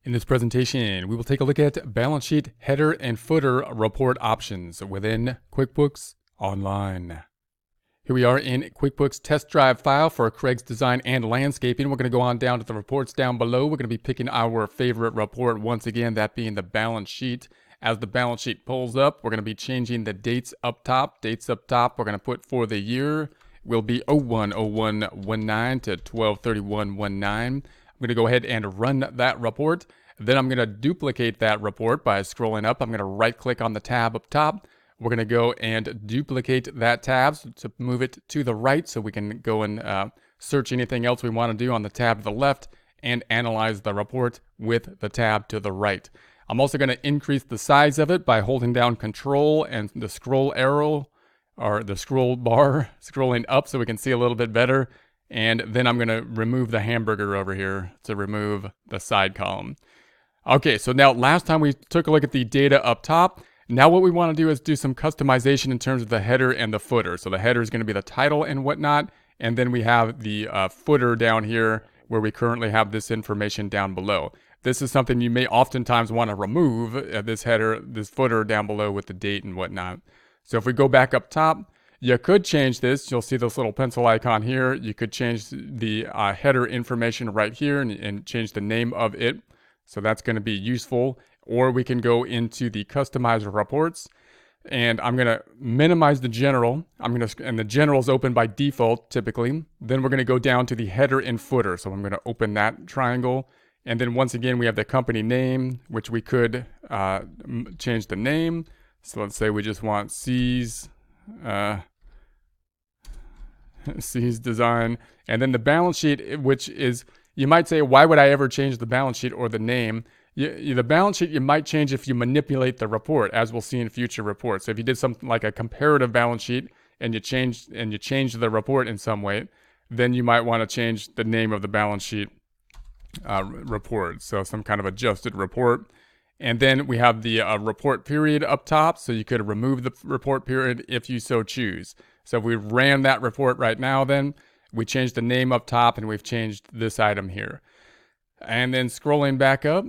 In this presentation, we will take a look at balance sheet header and footer report options within QuickBooks Online. Here we are in QuickBooks test drive file for Craig's Design and Landscaping. We're going to go on down to the reports down below. We're going to be picking our favorite report, once again, that being the balance sheet. As the balance sheet pulls up, we're going to be changing the dates up top. Dates up top, we're going to put for the year will be 01/01/19 to 12/31/19. I'm going to go ahead and run that report. Then I'm going to duplicate that report by scrolling up. I'm going to right click on the tab up top. We're going to go and duplicate that tab to move it to the right so we can go and search anything else we want to do on the tab to the left and analyze the report with the tab to the right. I'm also going to increase the size of it by holding down Control and the scroll arrow or the scroll bar, scrolling up so we can see a little bit better. And then I'm going to remove the hamburger over here to remove the side column. Okay, so now last time we took a look at the data up top. Now what we want to do is do some customization in terms of the header and the footer. So the header is going to be the title and whatnot. And then we have the footer down here where we currently have this information down below. This is something you may oftentimes want to remove, this header, this footer down below with the date and whatnot. So if we go back up top, you could change this. You'll see this little pencil icon here. You could change the header information right here and change the name of it. So that's going to be useful. Or we can go into the customize reports, and I'm going to minimize the general. And the general is open by default typically. Then we're going to go down to the header and footer. So I'm going to open that triangle. And then once again, we have the company name, which we could change the name. So let's say we just want C's Design. And then the balance sheet, which is, you might say, why would I ever change the balance sheet or the name? The balance sheet you might change if you manipulate the report, as we'll see in future reports. So if you did something like a comparative balance sheet and you changed the report in some way, then you might want to change the name of the balance sheet report. So some kind of adjusted report. And then we have the report period up top. So you could remove the report period if you so choose. So if we ran that report right now, then we changed the name up top and we've changed this item here. And then scrolling back up,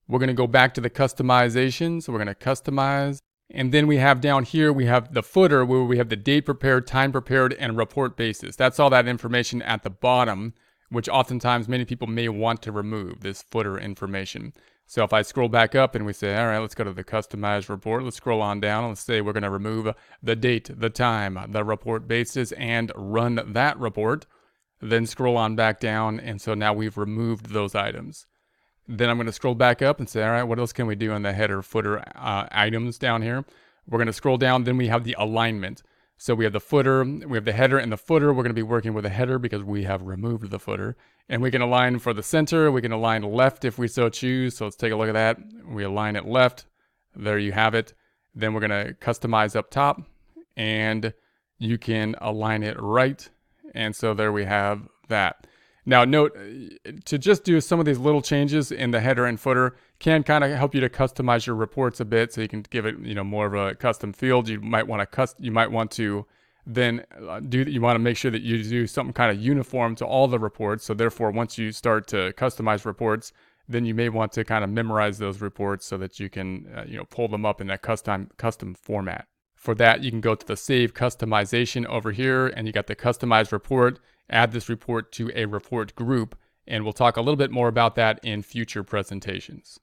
we're going to go back to the customization. So we're going to customize. And then we have down here, we have the footer where we have the date prepared, time prepared, and report basis. That's all that information at the bottom, which oftentimes many people may want to remove, this footer information. So if I scroll back up and we say, all right, let's go to the customized report. Let's scroll on down. Let's say we're going to remove the date, the time, the report basis, and run that report. Then scroll on back down. And so now we've removed those items. Then I'm going to scroll back up and say, all right, what else can we do on the header footer items down here? We're going to scroll down. Then we have the alignment. So we have the footer, we have the header and the footer. We're going to be working with the header because we have removed the footer. And we can align for the center. We can align left if we so choose. So let's take a look at that. We align it left. There you have it. Then we're going to customize up top. And you can align it right. And so there we have that. Now note, to just do some of these little changes in the header and footer can kind of help you to customize your reports a bit, so you can give it, more of a custom field. You might want to then you want to make sure that you do something kind of uniform to all the reports. So therefore, once you start to customize reports, then you may want to kind of memorize those reports so that you can pull them up in a custom format. For that, you can go to the Save Customization over here, and you got the Customized Report. Add this report to a report group, and we'll talk a little bit more about that in future presentations.